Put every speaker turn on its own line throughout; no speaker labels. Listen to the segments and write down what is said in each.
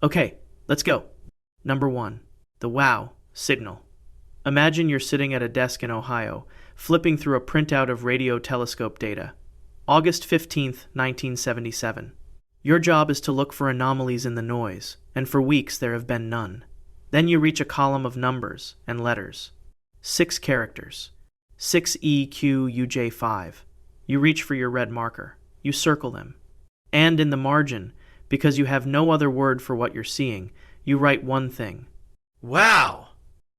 Okay, let's go. Number 1. The WOW signal. Imagine you're sitting at a desk in Ohio, flipping through a printout of radio telescope data. August 15th, 1977. Your job is to look for anomalies in the noise, and for weeks there have been none. Then you reach a column of numbers and letters. 6 characters. 6EQUJ5. You reach for your red marker. You circle them. And in the margin, because you have no other word for what you're seeing, you write one thing.
Wow!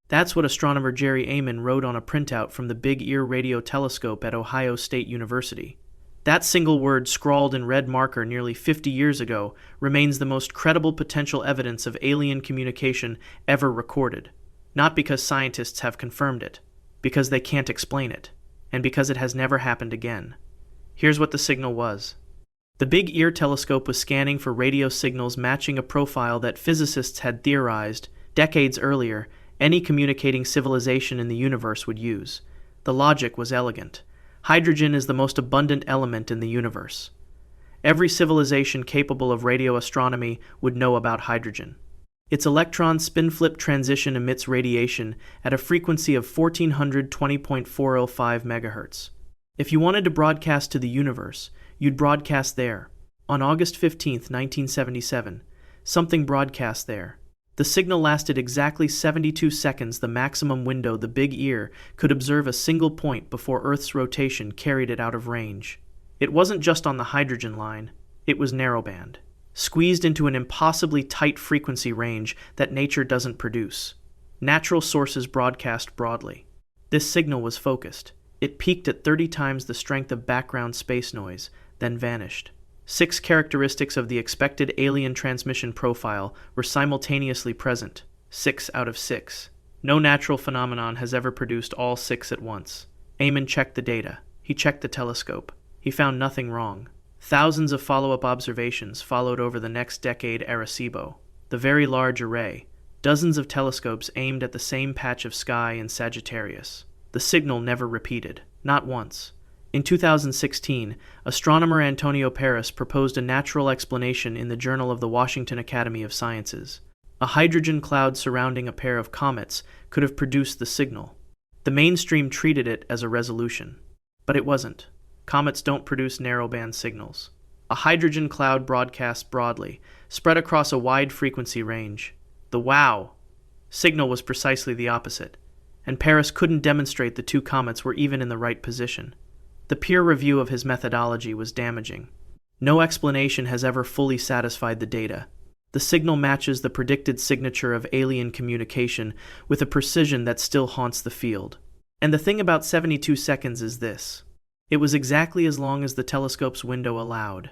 That's what astronomer Jerry Amon wrote on a printout from the Big Ear radio telescope at Ohio State University. That single word, scrawled in red marker nearly 50 years ago, remains the most credible potential evidence of alien communication ever recorded. Not because scientists have confirmed it, because they can't explain it, and because it has never happened again. Here's what the signal was. The Big Ear telescope was scanning for radio signals matching a profile that physicists had theorized, decades earlier, any communicating civilization in the universe would use. The logic was elegant. Hydrogen is the most abundant element in the universe. Every civilization capable of radio astronomy would know about hydrogen. Its electron spin-flip transition emits radiation at a frequency of 1420.405 MHz. If you wanted to broadcast to the universe, you'd broadcast there. On August 15, 1977, something broadcast there. The signal lasted exactly 72 seconds, the maximum window the Big Ear could observe a single point before Earth's rotation carried it out of range. It wasn't just on the hydrogen line, it was narrowband, squeezed into an impossibly tight frequency range that nature doesn't produce. Natural sources broadcast broadly. This signal was focused. It peaked at 30 times the strength of background space noise, then vanished. 6 characteristics of the expected alien transmission profile were simultaneously present. 6 out of 6. No natural phenomenon has ever produced all 6 at once. Amon checked the data. He checked the telescope. He found nothing wrong. Thousands of follow-up observations followed over the next decade. Arecibo, the Very Large Array, dozens of telescopes aimed at the same patch of sky in Sagittarius. The signal never repeated, not once. In 2016, astronomer Antonio Paris proposed a natural explanation in the Journal of the Washington Academy of Sciences. A hydrogen cloud surrounding a pair of comets could have produced the signal. The mainstream treated it as a resolution. But it wasn't. Comets don't produce narrowband signals. A hydrogen cloud broadcasts broadly, spread across a wide frequency range. The WOW signal was precisely the opposite, and Paris couldn't demonstrate the 2 comets were even in the right position. The peer review of his methodology was damaging. No explanation has ever fully satisfied the data. The signal matches the predicted signature of alien communication with a precision that still haunts the field. And the thing about 72 seconds is this. It was exactly as long as the telescope's window allowed,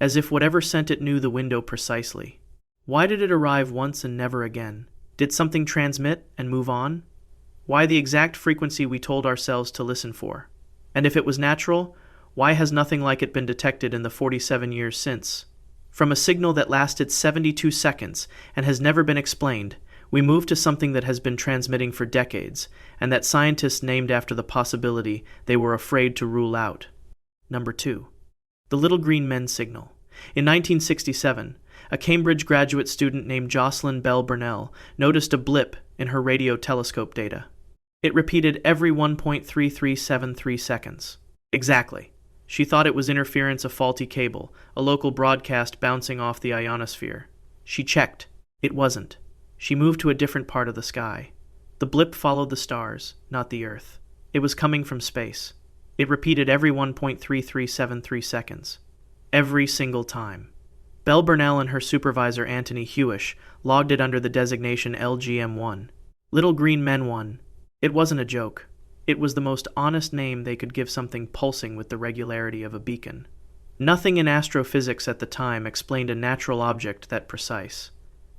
as if whatever sent it knew the window precisely. Why did it arrive once and never again? Did something transmit and move on? Why the exact frequency we told ourselves to listen for? And if it was natural, why has nothing like it been detected in the 47 years since? From a signal that lasted 72 seconds and has never been explained, we move to something that has been transmitting for decades, and that scientists named after the possibility they were afraid to rule out. Number 2. The Little Green Men signal. In 1967, a Cambridge graduate student named Jocelyn Bell Burnell noticed a blip in her radio telescope data. It repeated every 1.3373 seconds. Exactly. She thought it was interference of faulty cable, a local broadcast bouncing off the ionosphere. She checked. It wasn't. She moved to a different part of the sky. The blip followed the stars, not the Earth. It was coming from space. It repeated every 1.3373 seconds. Every single time. Bell Burnell and her supervisor Anthony Hewish logged it under the designation LGM1. Little Green Men 1. It wasn't a joke. It was the most honest name they could give something pulsing with the regularity of a beacon. Nothing in astrophysics at the time explained a natural object that precise.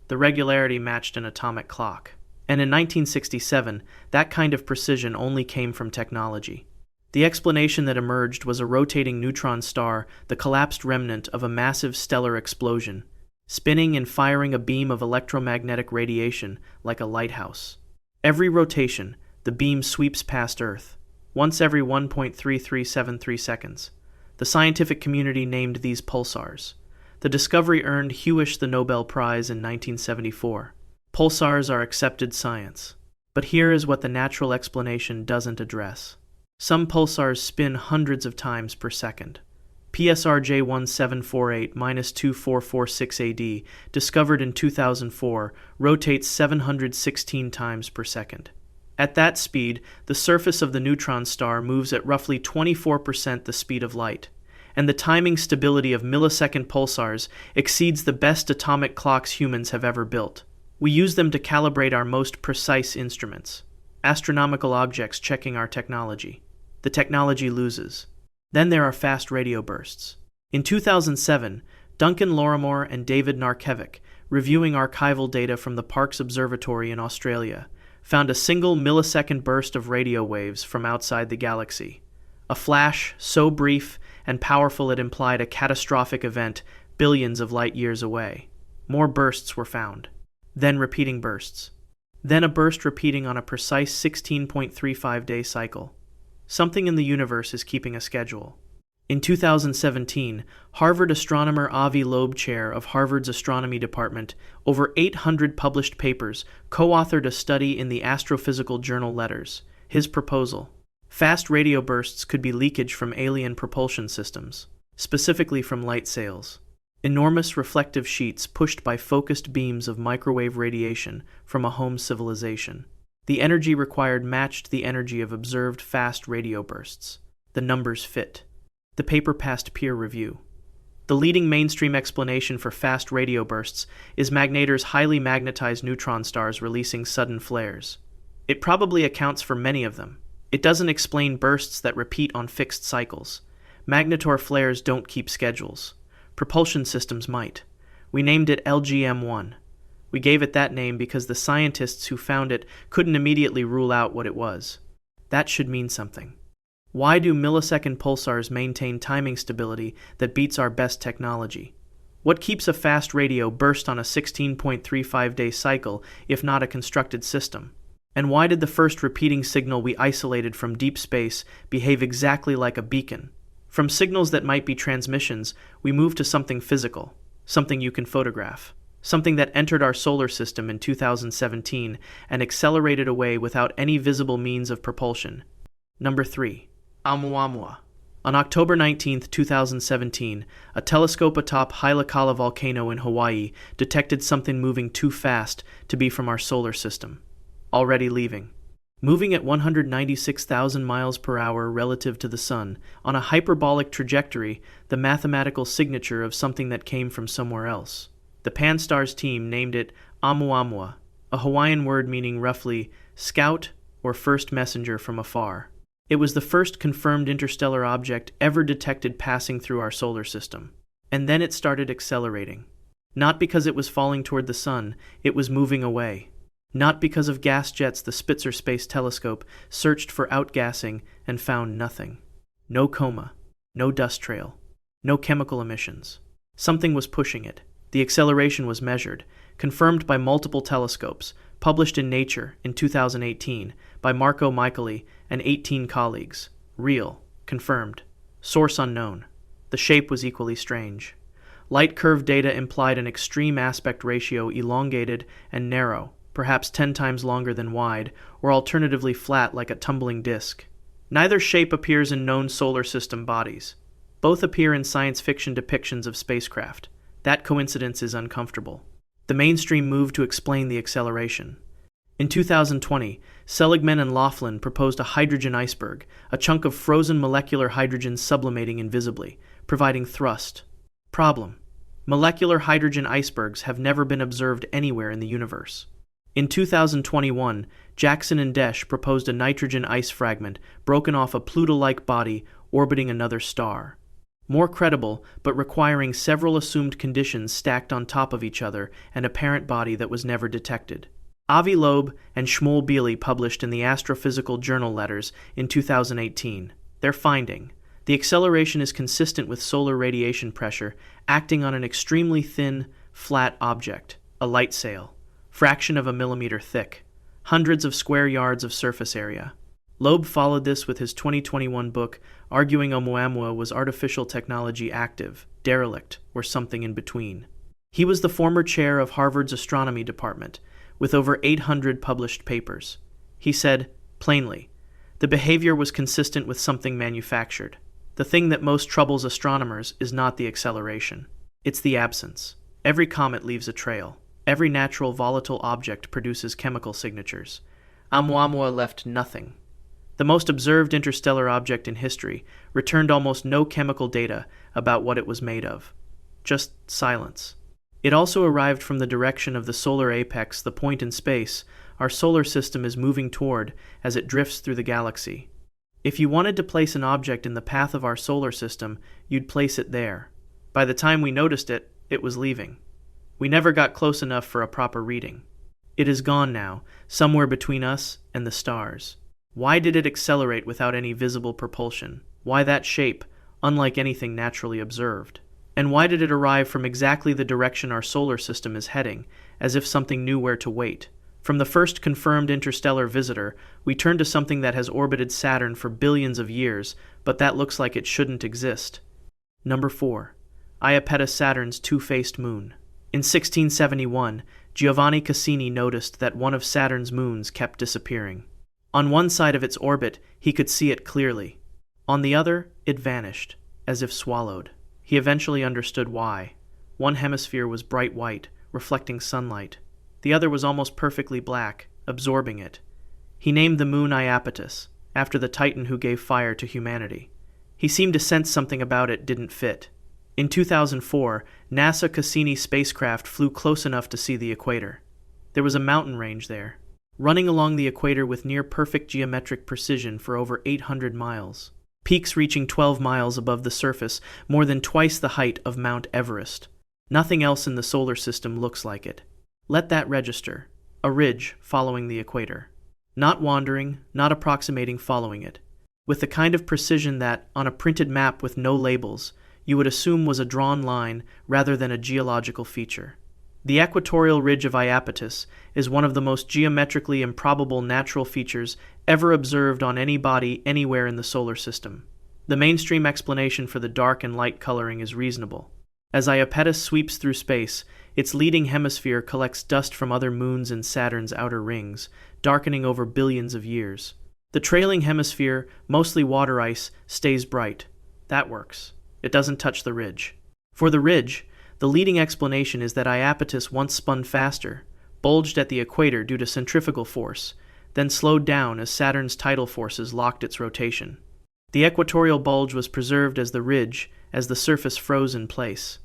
The regularity matched an atomic clock. And in 1967, that kind of precision only came from technology. The explanation that emerged was a rotating neutron star, the collapsed remnant of a massive stellar explosion, spinning and firing a beam of electromagnetic radiation like a lighthouse. Every rotation, the beam sweeps past Earth, once every 1.3373 seconds. The scientific community named these pulsars. The discovery earned Hewish the Nobel Prize in 1974. Pulsars are accepted science. But here is what the natural explanation doesn't address. Some pulsars spin hundreds of times per second. PSR J1748-2446 AD, discovered in 2004, rotates 716 times per second. At that speed, the surface of the neutron star moves at roughly 24% the speed of light, and the timing stability of millisecond pulsars exceeds the best atomic clocks humans have ever built. We use them to calibrate our most precise instruments, astronomical objects checking our technology. The technology loses. Then there are fast radio bursts. In 2007, Duncan Lorimore and David Narkevic, reviewing archival data from the Parkes Observatory in Australia, found a single millisecond burst of radio waves from outside the galaxy. A flash so brief and powerful it implied a catastrophic event billions of light years away. More bursts were found. Then repeating bursts. Then a burst repeating on a precise 16.35-day cycle. Something in the universe is keeping a schedule. In 2017, Harvard astronomer Avi Loeb, chair of Harvard's astronomy department, over 800 published papers, co-authored a study in the astrophysical journal Letters. His proposal: fast radio bursts could be leakage from alien propulsion systems, specifically from light sails. Enormous reflective sheets pushed by focused beams of microwave radiation from a home civilization. The energy required matched the energy of observed fast radio bursts. The numbers fit. The paper passed peer review. The leading mainstream explanation for fast radio bursts is magnators highly magnetized neutron stars releasing sudden flares. It probably accounts for many of them. It doesn't explain bursts that repeat on fixed cycles. Magnetar flares don't keep schedules. Propulsion systems might. We named it LGM-1. We gave it that name because the scientists who found it couldn't immediately rule out what it was. That should mean something. Why do millisecond pulsars maintain timing stability that beats our best technology? What keeps a fast radio burst on a 16.35-day cycle, if not a constructed system? And why did the first repeating signal we isolated from deep space behave exactly like a beacon? From signals that might be transmissions, we moved to something physical, something you can photograph. Something that entered our solar system in 2017 and accelerated away without any visible means of propulsion. Number 3. Oumuamua. On October 19, 2017, a telescope atop Hailakala volcano in Hawaii detected something moving too fast to be from our solar system. Already leaving. Moving at 196,000 miles per hour relative to the Sun, on a hyperbolic trajectory, the mathematical signature of something that came from somewhere else. The Pan-STARRS team named it Oumuamua, a Hawaiian word meaning roughly scout or first messenger from afar. It was the first confirmed interstellar object ever detected passing through our solar system. And then it started accelerating. Not because it was falling toward the Sun, it was moving away. Not because of gas jets, the Spitzer Space Telescope searched for outgassing and found nothing. No coma, no dust trail, no chemical emissions. Something was pushing it. The acceleration was measured, confirmed by multiple telescopes, published in Nature in 2018 by Marco Micheli and 18 colleagues. Real, confirmed. Source unknown. The shape was equally strange. Light curve data implied an extreme aspect ratio, elongated and narrow, perhaps 10 times longer than wide, or alternatively flat like a tumbling disk. Neither shape appears in known solar system bodies. Both appear in science fiction depictions of spacecraft. That coincidence is uncomfortable. The mainstream moved to explain the acceleration. In 2020, Seligman and Laughlin proposed a hydrogen iceberg, a chunk of frozen molecular hydrogen sublimating invisibly, providing thrust. Problem: molecular hydrogen icebergs have never been observed anywhere in the universe. In 2021, Jackson and Desch proposed a nitrogen ice fragment broken off a Pluto-like body orbiting another star. More credible, but requiring several assumed conditions stacked on top of each other, an apparent body that was never detected. Avi Loeb and Shmuel Beely published in the Astrophysical Journal Letters in 2018. Their finding: the acceleration is consistent with solar radiation pressure acting on an extremely thin, flat object, a light sail, fraction of a millimeter thick, hundreds of square yards of surface area. Loeb followed this with his 2021 book, arguing Oumuamua was artificial technology active, derelict, or something in between. He was the former chair of Harvard's astronomy department, with over 800 published papers. He said, plainly, the behavior was consistent with something manufactured. The thing that most troubles astronomers is not the acceleration. It's the absence. Every comet leaves a trail. Every natural volatile object produces chemical signatures. Oumuamua left nothing. The most observed interstellar object in history returned almost no chemical data about what it was made of. Just silence. It also arrived from the direction of the solar apex, the point in space our solar system is moving toward as it drifts through the galaxy. If you wanted to place an object in the path of our solar system, you'd place it there. By the time we noticed it, it was leaving. We never got close enough for a proper reading. It is gone now, somewhere between us and the stars. Why did it accelerate without any visible propulsion? Why that shape, unlike anything naturally observed? And why did it arrive from exactly the direction our solar system is heading, as if something knew where to wait? From the first confirmed interstellar visitor, we turn to something that has orbited Saturn for billions of years, but that looks like it shouldn't exist. Number 4. Iapetus, Saturn's two-faced moon. In 1671, Giovanni Cassini noticed that one of Saturn's moons kept disappearing. On one side of its orbit, he could see it clearly. On the other, it vanished, as if swallowed. He eventually understood why. One hemisphere was bright white, reflecting sunlight. The other was almost perfectly black, absorbing it. He named the moon Iapetus, after the titan who gave fire to humanity. He seemed to sense something about it didn't fit. In 2004, NASA Cassini spacecraft flew close enough to see the equator. There was a mountain range there, running along the equator with near-perfect geometric precision for over 800 miles. Peaks reaching 12 miles above the surface, more than twice the height of Mount Everest. Nothing else in the solar system looks like it. Let that register. A ridge following the equator. Not wandering, not approximating following it. With the kind of precision that, on a printed map with no labels, you would assume was a drawn line rather than a geological feature. The equatorial ridge of Iapetus is one of the most geometrically improbable natural features ever observed on any body anywhere in the solar system. The mainstream explanation for the dark and light coloring is reasonable. As Iapetus sweeps through space, its leading hemisphere collects dust from other moons in Saturn's outer rings, darkening over billions of years. The trailing hemisphere, mostly water ice, stays bright. That works. It doesn't touch the ridge. For the ridge, the leading explanation is that Iapetus once spun faster, bulged at the equator due to centrifugal force, then slowed down as Saturn's tidal forces locked its rotation. The equatorial bulge was preserved as the ridge as the surface froze in place.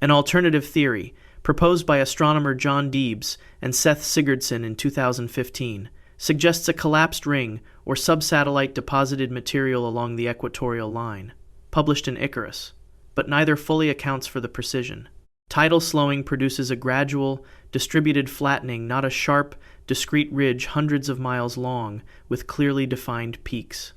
An alternative theory, proposed by astronomer John Deebs and Seth Sigurdson in 2015, suggests a collapsed ring or subsatellite deposited material along the equatorial line, published in Icarus, but neither fully accounts for the precision. Tidal slowing produces a gradual, distributed flattening, not a sharp, discrete ridge hundreds of miles long with clearly defined peaks.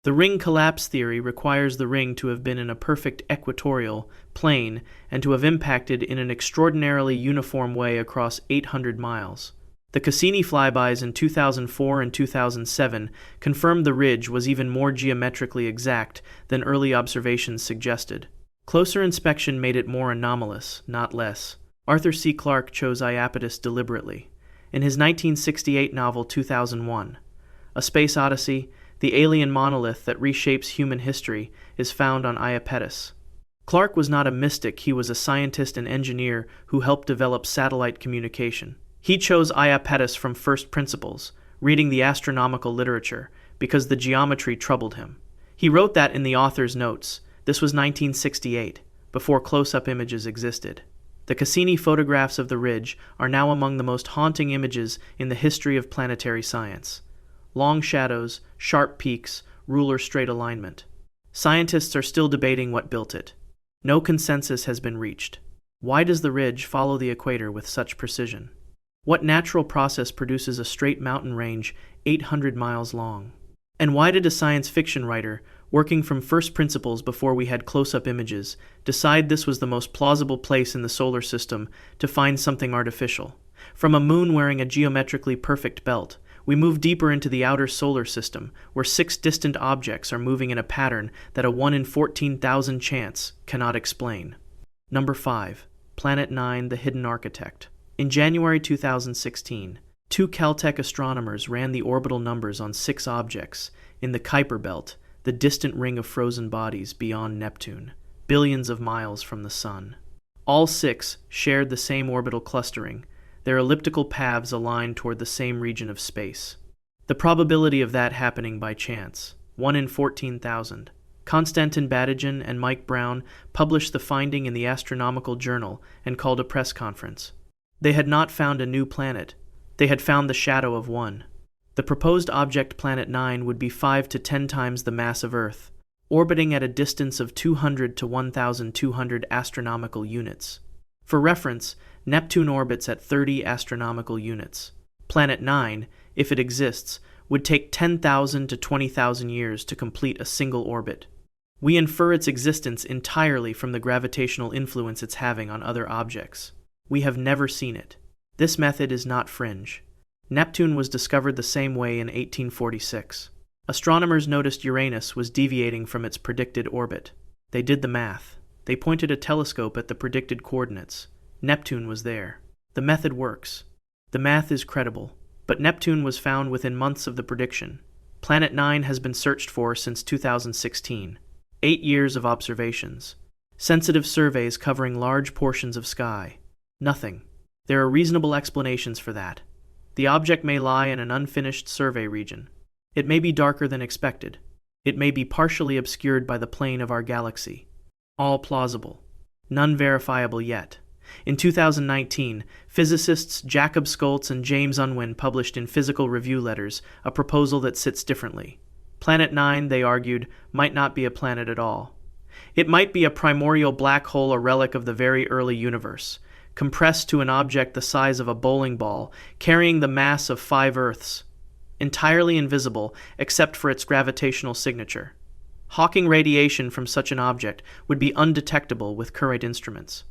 The ring collapse theory requires the ring to have been in a perfect equatorial plane and to have impacted in an extraordinarily uniform way across 800 miles. The Cassini flybys in 2004 and 2007 confirmed the ridge was even more geometrically exact than early observations suggested. Closer inspection made it more anomalous, not less. Arthur C. Clarke chose Iapetus deliberately. In his 1968 novel 2001, A Space Odyssey, the alien monolith that reshapes human history is found on Iapetus. Clarke was not a mystic, he was a scientist and engineer who helped develop satellite communication. He chose Iapetus from first principles, reading the astronomical literature, because the geometry troubled him. He wrote that in the author's notes. This was 1968, before close-up images existed. The Cassini photographs of the ridge are now among the most haunting images in the history of planetary science. Long shadows, sharp peaks, ruler-straight alignment. Scientists are still debating what built it. No consensus has been reached. Why does the ridge follow the equator with such precision? What natural process produces a straight mountain range 800 miles long? And why did a science fiction writer, working from first principles before we had close-up images, decide this was the most plausible place in the solar system to find something artificial? From a moon wearing a geometrically perfect belt, We move deeper into the outer solar system, where 6 distant objects are moving in a pattern that a 1 in 14,000 chance cannot explain. Number 5. Planet 9, the Hidden Architect. In January 2016, 2 Caltech astronomers ran the orbital numbers on 6 objects in the Kuiper Belt, the distant ring of frozen bodies beyond Neptune, billions of miles from the Sun. All 6 shared the same orbital clustering, their elliptical paths aligned toward the same region of space. The probability of that happening by chance, 1 in 14,000. Konstantin Batygin and Mike Brown published the finding in the Astronomical Journal and called a press conference. They had not found a new planet. They had found the shadow of one. The proposed object Planet 9 would be 5 to 10 times the mass of Earth, orbiting at a distance of 200 to 1,200 astronomical units. For reference, Neptune orbits at 30 astronomical units. Planet 9, if it exists, would take 10,000 to 20,000 years to complete a single orbit. We infer its existence entirely from the gravitational influence it's having on other objects. We have never seen it. This method is not fringe. Neptune was discovered the same way in 1846. Astronomers noticed Uranus was deviating from its predicted orbit. They did the math. They pointed a telescope at the predicted coordinates. Neptune was there. The method works. The math is credible. But Neptune was found within months of the prediction. Planet 9 has been searched for since 2016. 8 years of observations. Sensitive surveys covering large portions of sky. Nothing. There are reasonable explanations for that. The object may lie in an unfinished survey region. It may be darker than expected. It may be partially obscured by the plane of our galaxy. All plausible. None verifiable yet. In 2019, physicists Jacob Scholz and James Unwin published in Physical Review Letters a proposal that sits differently. Planet 9, they argued, might not be a planet at all. It might be a primordial black hole, a relic of the very early universe, compressed to an object the size of a bowling ball, carrying the mass of 5 Earths, entirely invisible except for its gravitational signature. Hawking radiation from such an object would be undetectable with current instruments.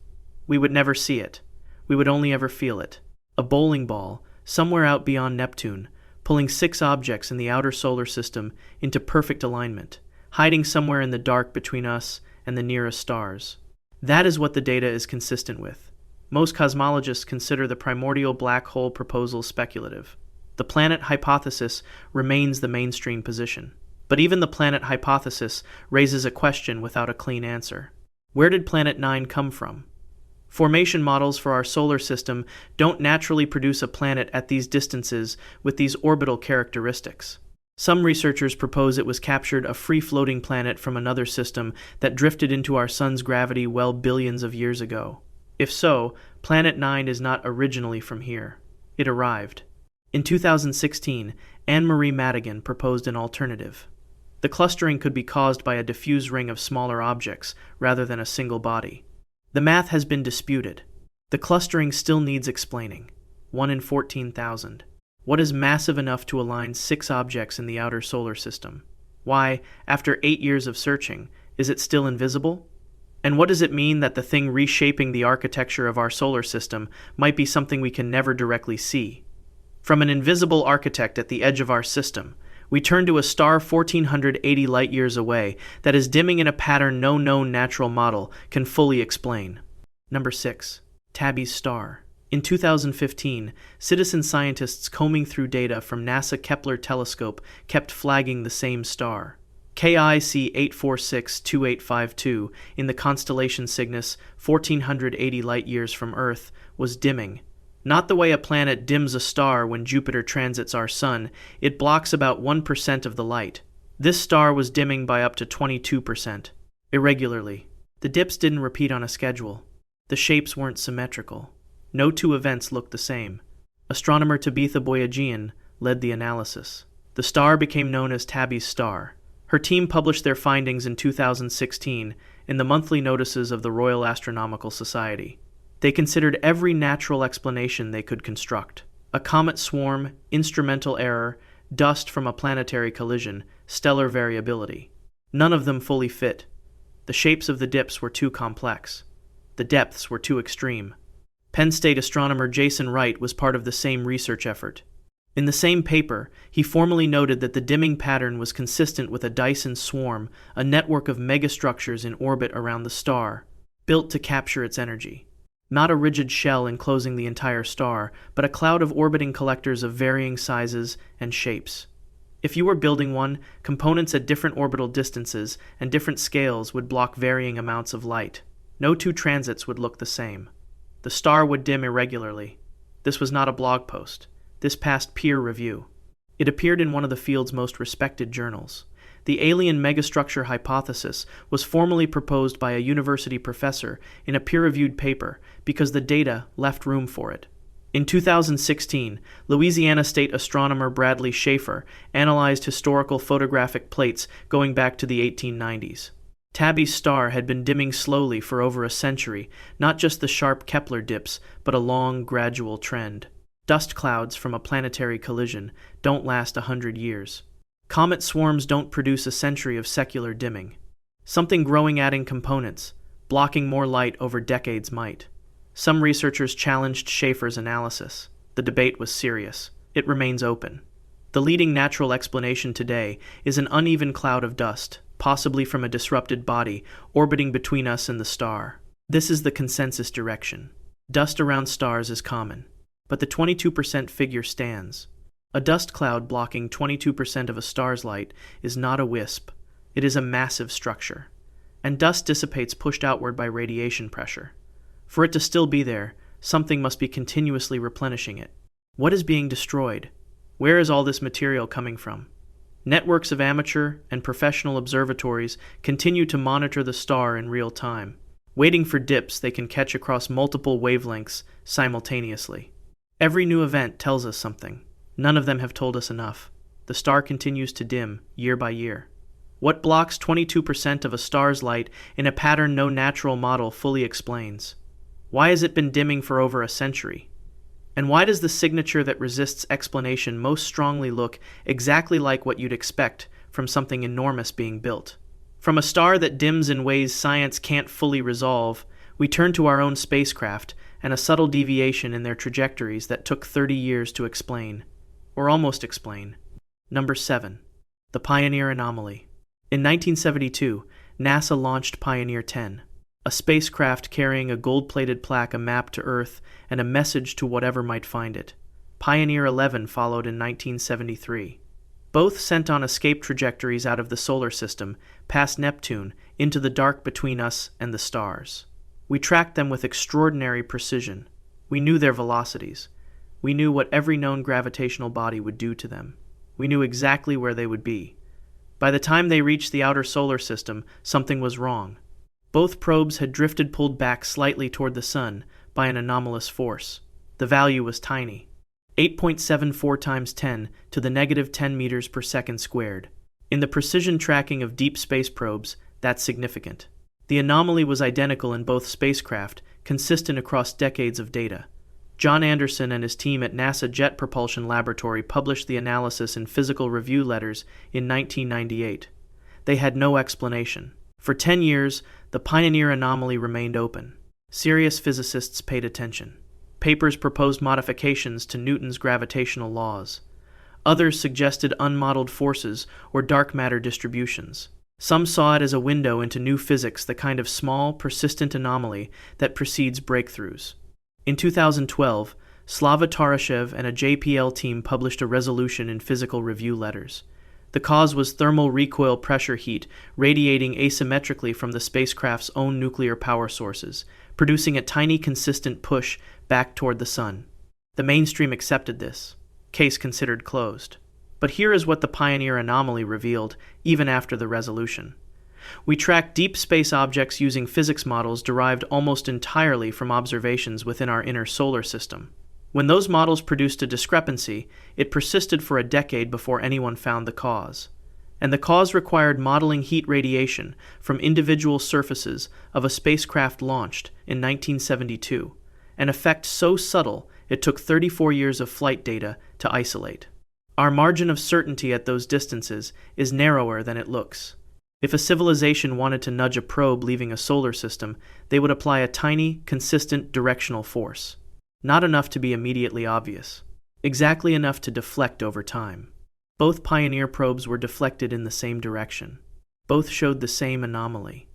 We would never see it. We would only ever feel it. A bowling ball, somewhere out beyond Neptune, pulling 6 objects in the outer solar system into perfect alignment, hiding somewhere in the dark between us and the nearest stars. That is what the data is consistent with. Most cosmologists consider the primordial black hole proposal speculative. The planet hypothesis remains the mainstream position. But even the planet hypothesis raises a question without a clean answer. Where did Planet 9 come from? Formation models for our solar system don't naturally produce a planet at these distances with these orbital characteristics. Some researchers propose it was captured a free-floating planet from another system that drifted into our sun's gravity well billions of years ago. If so, Planet 9 is not originally from here. It arrived. In 2016, Anne-Marie Madigan proposed an alternative. The clustering could be caused by a diffuse ring of smaller objects rather than a single body. The math has been disputed. The clustering still needs explaining. 1 in 14,000. What is massive enough to align 6 objects in the outer solar system? Why, after 8 years of searching, is it still invisible? And what does it mean that the thing reshaping the architecture of our solar system might be something we can never directly see? From an invisible architect at the edge of our system, we turn to a star 1,480 light-years away that is dimming in a pattern no known natural model can fully explain. Number 6. Tabby's star. In 2015, citizen scientists combing through data from NASA Kepler telescope kept flagging the same star. KIC 8462852 in the constellation Cygnus, 1,480 light-years from Earth, was dimming. Not the way a planet dims a star when Jupiter transits our sun. It blocks about 1% of the light. This star was dimming by up to 22%. Irregularly. The dips didn't repeat on a schedule. The shapes weren't symmetrical. No 2 events looked the same. Astronomer Tabitha Boyajian led the analysis. The star became known as Tabby's star. Her team published their findings in 2016 in the monthly notices of the Royal Astronomical Society. They considered every natural explanation they could construct. A comet swarm, instrumental error, dust from a planetary collision, stellar variability. None of them fully fit. The shapes of the dips were too complex. The depths were too extreme. Penn State astronomer Jason Wright was part of the same research effort. In the same paper, he formally noted that the dimming pattern was consistent with a Dyson swarm, a network of megastructures in orbit around the star, built to capture its energy. Not a rigid shell enclosing the entire star, but a cloud of orbiting collectors of varying sizes and shapes. If you were building one, components at different orbital distances and different scales would block varying amounts of light. No two transits would look the same. The star would dim irregularly. This was not a blog post. This passed peer review. It appeared in one of the field's most respected journals. The alien megastructure hypothesis was formally proposed by a university professor in a peer-reviewed paper because the data left room for it. In 2016, Louisiana State astronomer Bradley Schaefer analyzed historical photographic plates going back to the 1890s. Tabby's star had been dimming slowly for over a century, not just the sharp Kepler dips, but a long, gradual trend. Dust clouds from a planetary collision don't last 100 years. Comet swarms don't produce a century of secular dimming. Something growing adding components, blocking more light over decades might. Some researchers challenged Schaefer's analysis. The debate was serious. It remains open. The leading natural explanation today is an uneven cloud of dust, possibly from a disrupted body orbiting between us and the star. This is the consensus direction. Dust around stars is common, but the 22% figure stands. A dust cloud blocking 22% of a star's light is not a wisp. It is a massive structure. And dust dissipates pushed outward by radiation pressure. For it to still be there, something must be continuously replenishing it. What is being destroyed? Where is all this material coming from? Networks of amateur and professional observatories continue to monitor the star in real time, waiting for dips they can catch across multiple wavelengths simultaneously. Every new event tells us something. None of them have told us enough. The star continues to dim year by year. What blocks 22% of a star's light in a pattern no natural model fully explains? Why has it been dimming for over a century? And why does the signature that resists explanation most strongly look exactly like what you'd expect from something enormous being built? From a star that dims in ways science can't fully resolve, we turn to our own spacecraft and a subtle deviation in their trajectories that took 30 years to explain, or almost explain. Number 7. The Pioneer Anomaly. In 1972, NASA launched Pioneer 10, a spacecraft carrying a gold-plated plaque, a map to Earth, and a message to whatever might find it. Pioneer 11 followed in 1973. Both sent on escape trajectories out of the solar system, past Neptune, into the dark between us and the stars. We tracked them with extraordinary precision. We knew their velocities. We knew what every known gravitational body would do to them. We knew exactly where they would be. By the time they reached the outer solar system, something was wrong. Both probes had drifted pulled back slightly toward the sun by an anomalous force. The value was tiny. 8.74 times 10 to the negative 10 meters per second squared. In the precision tracking of deep space probes, that's significant. The anomaly was identical in both spacecraft, consistent across decades of data. John Anderson and his team at NASA Jet Propulsion Laboratory published the analysis in Physical Review Letters in 1998. They had no explanation. For 10 years, the Pioneer anomaly remained open. Serious physicists paid attention. Papers proposed modifications to Newton's gravitational laws. Others suggested unmodeled forces or dark matter distributions. Some saw it as a window into new physics, the kind of small, persistent anomaly that precedes breakthroughs. In 2012, Slava Tarashev and a JPL team published a resolution in Physical Review Letters. The cause was thermal recoil pressure heat radiating asymmetrically from the spacecraft's own nuclear power sources, producing a tiny consistent push back toward the sun. The mainstream accepted this. Case considered closed. But here is what the Pioneer anomaly revealed, even after the resolution. We tracked deep space objects using physics models derived almost entirely from observations within our inner solar system. When those models produced a discrepancy, it persisted for a decade before anyone found the cause. And the cause required modeling heat radiation from individual surfaces of a spacecraft launched in 1972, an effect so subtle it took 34 years of flight data to isolate. Our margin of certainty at those distances is narrower than it looks. If a civilization wanted to nudge a probe leaving a solar system, they would apply a tiny, consistent directional force. Not enough to be immediately obvious. exactly enough to deflect over time. Both Pioneer probes were deflected in the same direction. Both showed the same anomaly.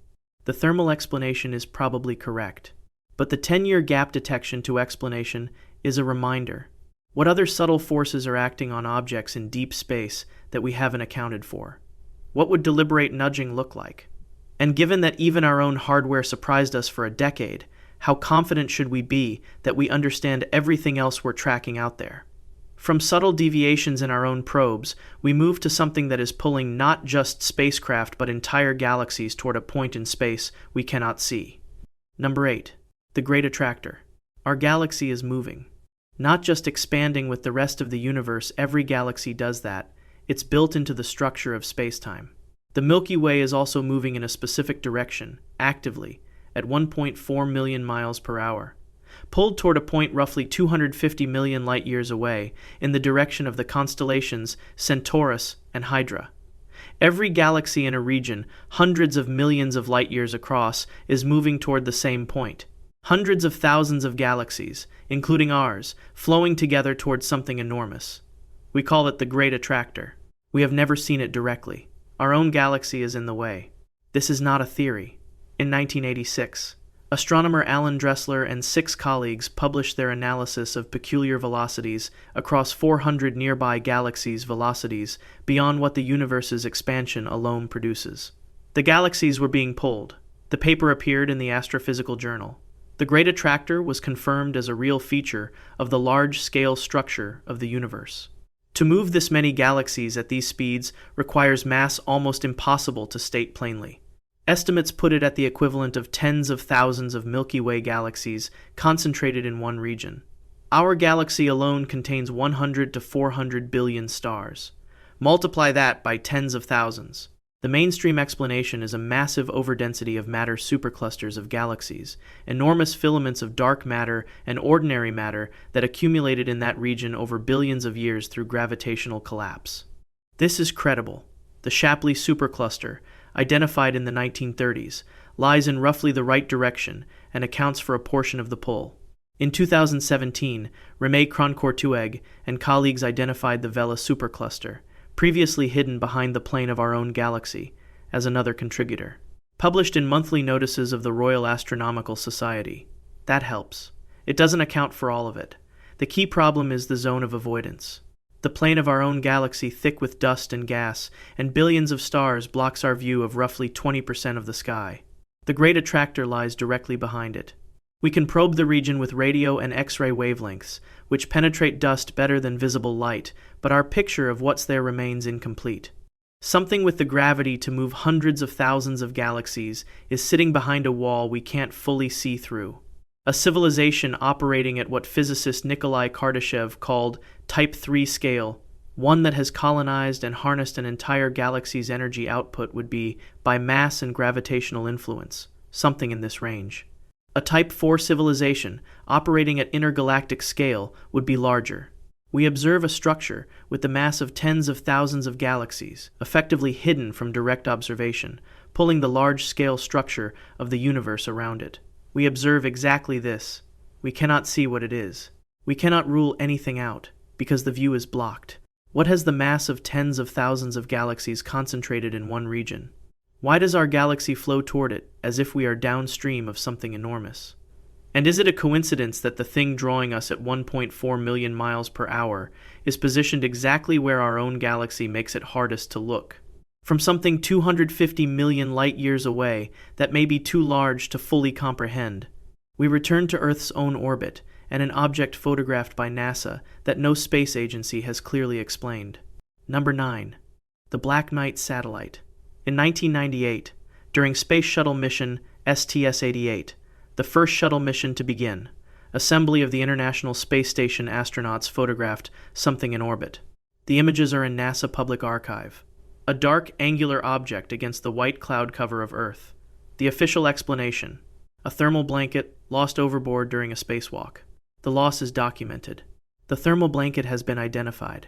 The thermal explanation is probably correct, but the 10-year gap detection to explanation is a reminder. What other subtle forces are acting on objects in deep space that we haven't accounted for? What would deliberate nudging look like? And given that even our own hardware surprised us for a decade, how confident should we be that we understand everything else we're tracking out there? From subtle deviations in our own probes, we move to something that is pulling not just spacecraft but entire galaxies toward a point in space we cannot see. Number 8. The Great Attractor. Our galaxy is moving. Not just expanding with the rest of the universe, every galaxy does that. It's built into the structure of spacetime. The Milky Way is also moving in a specific direction, actively, at 1.4 million miles per hour, pulled toward a point roughly 250 million light-years away in the direction of the constellations Centaurus and Hydra. Every galaxy in a region, hundreds of millions of light-years across, is moving toward the same point. Hundreds of thousands of galaxies, including ours, flowing together toward something enormous. We call it the Great Attractor. We have never seen it directly. Our own galaxy is in the way. This is not a theory. In 1986, astronomer Alan Dressler and 6 colleagues published their analysis of peculiar velocities across 400 nearby galaxies' velocities beyond what the universe's expansion alone produces. The galaxies were being pulled. The paper appeared in the Astrophysical Journal. The Great Attractor was confirmed as a real feature of the large-scale structure of the universe. To move this many galaxies at these speeds requires mass almost impossible to state plainly. Estimates put it at the equivalent of tens of thousands of Milky Way galaxies concentrated in one region. Our galaxy alone contains 100 to 400 billion stars. Multiply that by tens of thousands. The mainstream explanation is a massive overdensity of matter superclusters of galaxies, enormous filaments of dark matter and ordinary matter that accumulated in that region over billions of years through gravitational collapse. This is credible. The Shapley supercluster, identified in the 1930s, lies in roughly the right direction and accounts for a portion of the pull. In 2017, René Croncourtueg and colleagues identified the Vela supercluster, previously hidden behind the plane of our own galaxy, as another contributor. Published in monthly notices of the Royal Astronomical Society. That helps. It doesn't account for all of it. The key problem is the zone of avoidance. The plane of our own galaxy, thick with dust and gas, and billions of stars, blocks our view of roughly 20% of the sky. The Great Attractor lies directly behind it. We can probe the region with radio and X-ray wavelengths, which penetrate dust better than visible light, but our picture of what's there remains incomplete. Something with the gravity to move hundreds of thousands of galaxies is sitting behind a wall we can't fully see through. A civilization operating at what physicist Nikolai Kardashev called Type 3 scale, one that has colonized and harnessed an entire galaxy's energy output would be by mass and gravitational influence, something in this range. A Type 4 civilization, operating at intergalactic scale, would be larger. We observe a structure with the mass of tens of thousands of galaxies, effectively hidden from direct observation, pulling the large-scale structure of the universe around it. We observe exactly this. We cannot see what it is. We cannot rule anything out, because the view is blocked. What has the mass of tens of thousands of galaxies concentrated in one region? Why does our galaxy flow toward it, as if we are downstream of something enormous? And is it a coincidence that the thing drawing us at 1.4 million miles per hour is positioned exactly where our own galaxy makes it hardest to look? From something 250 million light-years away that may be too large to fully comprehend. We return to Earth's own orbit and an object photographed by NASA that no space agency has clearly explained. Number 9. The Black Knight satellite. In 1998, during Space Shuttle mission STS-88, the first shuttle mission to begin, assembly of the International Space Station astronauts photographed something in orbit. The images are in NASA Public Archive. A dark, angular object against the white cloud cover of Earth. The official explanation: a thermal blanket lost overboard during a spacewalk. The loss is documented. The thermal blanket has been identified.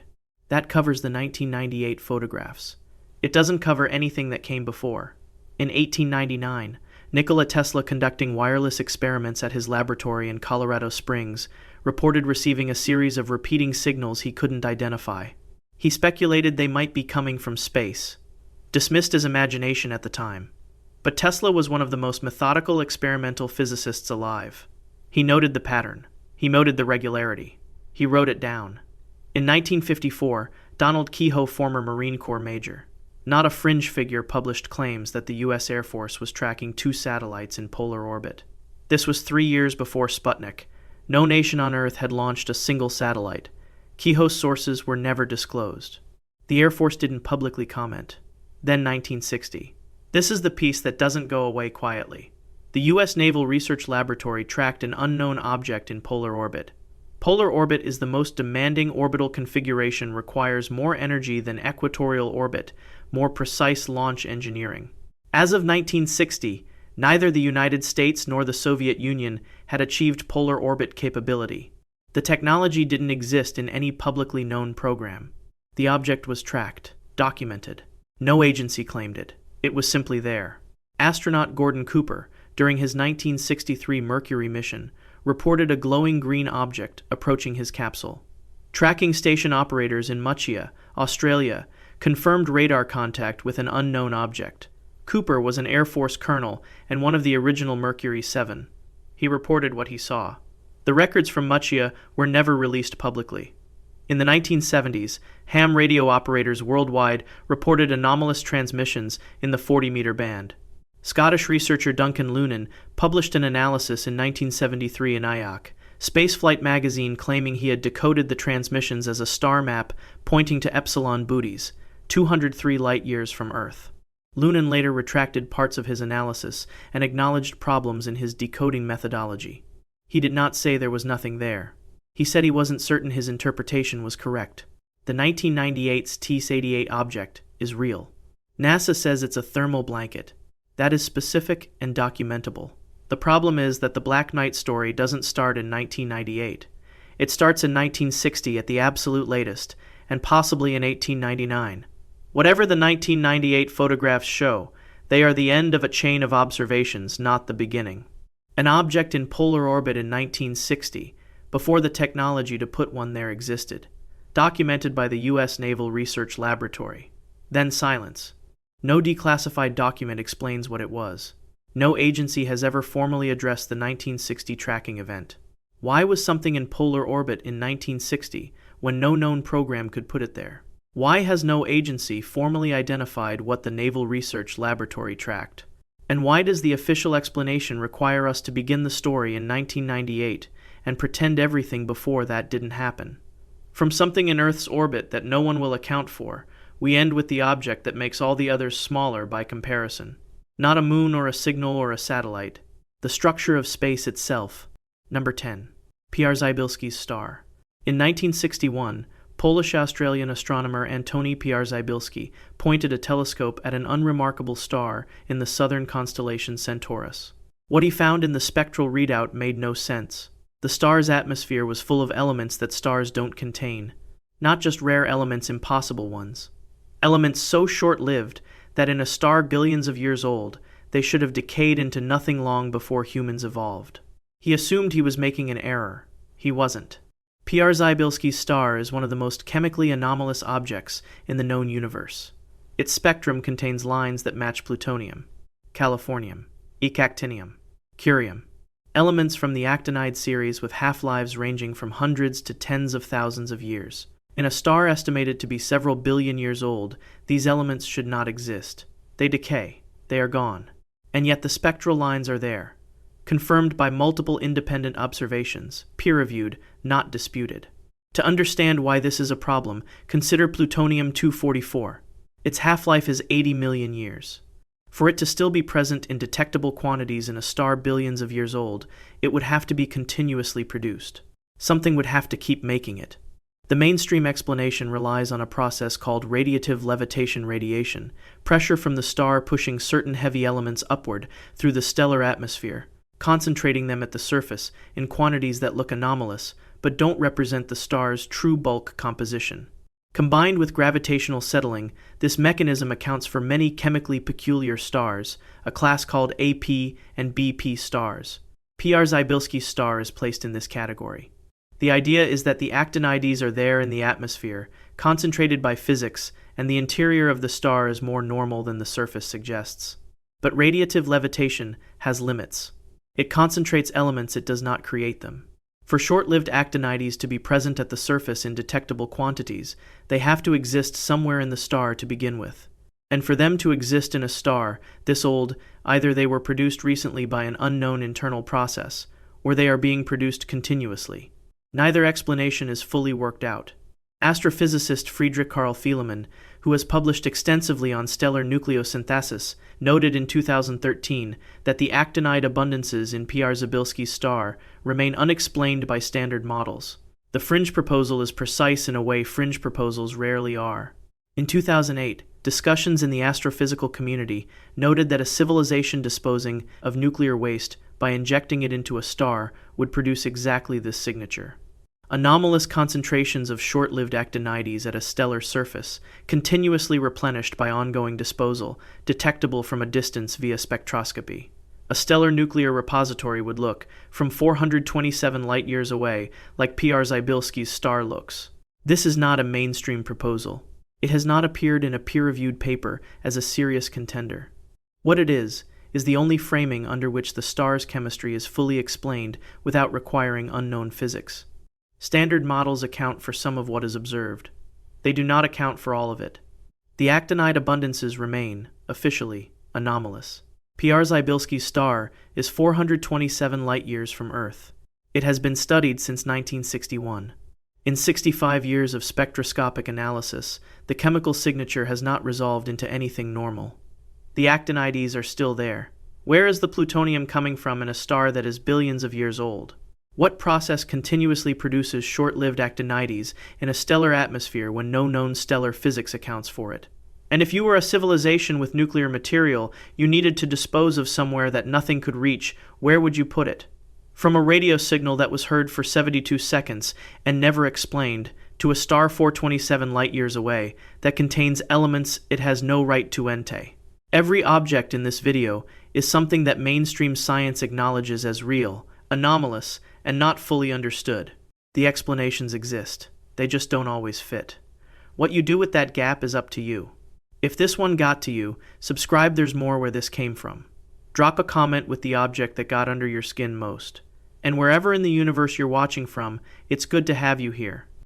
That covers the 1998 photographs. It doesn't cover anything that came before. In 1899, Nikola Tesla, conducting wireless experiments at his laboratory in Colorado Springs, reported receiving a series of repeating signals he couldn't identify. He speculated they might be coming from space, dismissed as imagination at the time. But Tesla was one of the most methodical experimental physicists alive. He noted the pattern. He noted the regularity. He wrote it down. In 1954, Donald Keyhoe, former Marine Corps major, not a fringe figure, published claims that the U.S. Air Force was tracking 2 satellites in polar orbit. This was 3 years before Sputnik. No nation on Earth had launched a single satellite. Keyhoe's sources were never disclosed. The Air Force didn't publicly comment. Then 1960. This is the piece that doesn't go away quietly. The U.S. Naval Research Laboratory tracked an unknown object in polar orbit. Polar orbit is the most demanding orbital configuration, requires more energy than equatorial orbit, more precise launch engineering. As of 1960, neither the United States nor the Soviet Union had achieved polar orbit capability. The technology didn't exist in any publicly known program. The object was tracked, documented. No agency claimed it. It was simply there. Astronaut Gordon Cooper, during his 1963 Mercury mission, reported a glowing green object approaching his capsule. Tracking station operators in Oumuamua, Australia, confirmed radar contact with an unknown object. Cooper was an Air Force colonel and one of the original Mercury 7. He reported what he saw. The records from Oumuamua were never released publicly. In the 1970s, ham radio operators worldwide reported anomalous transmissions in the 40-meter band. Scottish researcher Duncan Lunan published an analysis in 1973 in IAC, Spaceflight magazine, claiming he had decoded the transmissions as a star map pointing to Epsilon Bootes, 203 light-years from Earth. Lunan later retracted parts of his analysis and acknowledged problems in his decoding methodology. He did not say there was nothing there. He said he wasn't certain his interpretation was correct. The 1998's TS-88 object is real. NASA says it's a thermal blanket. That is specific and documentable. The problem is that the Black Knight story doesn't start in 1998. It starts in 1960 at the absolute latest, and possibly in 1899. Whatever the 1998 photographs show, they are the end of a chain of observations, not the beginning. An object in polar orbit in 1960, before the technology to put one there existed, documented by the U.S. Naval Research Laboratory. Then silence. No declassified document explains what it was. No agency has ever formally addressed the 1960 tracking event. Why was something in polar orbit in 1960 when no known program could put it there? Why has no agency formally identified what the Naval Research Laboratory tracked? And why does the official explanation require us to begin the story in 1998 and pretend everything before that didn't happen? From something in Earth's orbit that no one will account for, we end with the object that makes all the others smaller by comparison. Not a moon or a signal or a satellite. The structure of space itself. Number 10. Przybylski's star. In 1961, Polish-Australian astronomer Antoni Przybylski pointed a telescope at an unremarkable star in the southern constellation Centaurus. What he found in the spectral readout made no sense. The star's atmosphere was full of elements that stars don't contain. Not just rare elements, impossible ones. Elements so short-lived that in a star billions of years old, they should have decayed into nothing long before humans evolved. He assumed he was making an error. He wasn't. Przybylski's star is one of the most chemically anomalous objects in the known universe. Its spectrum contains lines that match plutonium, californium, ecactinium, curium, elements from the actinide series with half-lives ranging from hundreds to tens of thousands of years. In a star estimated to be several billion years old, these elements should not exist. They decay. They are gone. And yet the spectral lines are there, confirmed by multiple independent observations, peer-reviewed, not disputed. To understand why this is a problem, consider plutonium-244. Its half-life is 80 million years. For it to still be present in detectable quantities in a star billions of years old, it would have to be continuously produced. Something would have to keep making it. The mainstream explanation relies on a process called radiative levitation radiation, pressure from the star pushing certain heavy elements upward through the stellar atmosphere, concentrating them at the surface in quantities that look anomalous but don't represent the star's true bulk composition. Combined with gravitational settling, this mechanism accounts for many chemically peculiar stars, a class called AP and BP stars. Przybylski's star is placed in this category. The idea is that the actinides are there in the atmosphere, concentrated by physics, and the interior of the star is more normal than the surface suggests. But radiative levitation has limits. It concentrates elements, it does not create them. For short-lived actinides to be present at the surface in detectable quantities, they have to exist somewhere in the star to begin with. And for them to exist in a star this old, either they were produced recently by an unknown internal process, or they are being produced continuously. Neither explanation is fully worked out. Astrophysicist Friedrich Karl Philemann, who has published extensively on stellar nucleosynthesis, noted in 2013 that the actinide abundances in Przybylski's star remain unexplained by standard models. The fringe proposal is precise in a way fringe proposals rarely are. In 2008, discussions in the astrophysical community noted that a civilization disposing of nuclear waste by injecting it into a star would produce exactly this signature. Anomalous concentrations of short-lived actinides at a stellar surface, continuously replenished by ongoing disposal, detectable from a distance via spectroscopy. A stellar nuclear repository would look, from 427 light-years away, like Przybylski's star looks. This is not a mainstream proposal. It has not appeared in a peer-reviewed paper as a serious contender. What it is the only framing under which the star's chemistry is fully explained without requiring unknown physics. Standard models account for some of what is observed. They do not account for all of it. The actinide abundances remain, officially, anomalous. Przybylski's star is 427 light-years from Earth. It has been studied since 1961. In 65 years of spectroscopic analysis, the chemical signature has not resolved into anything normal. The actinides are still there. Where is the plutonium coming from in a star that is billions of years old? What process continuously produces short-lived actinides in a stellar atmosphere when no known stellar physics accounts for it? And if you were a civilization with nuclear material you needed to dispose of somewhere that nothing could reach, where would you put it? From a radio signal that was heard for 72 seconds and never explained, to a star 427 light-years away that contains elements it has no right to enter. Every object in this video is something that mainstream science acknowledges as real, anomalous, and not fully understood. The explanations exist. They just don't always fit. What you do with that gap is up to you. If this one got to you, subscribe, there's more where this came from. Drop a comment with the object that got under your skin most. And wherever in the universe you're watching from, it's good to have you here.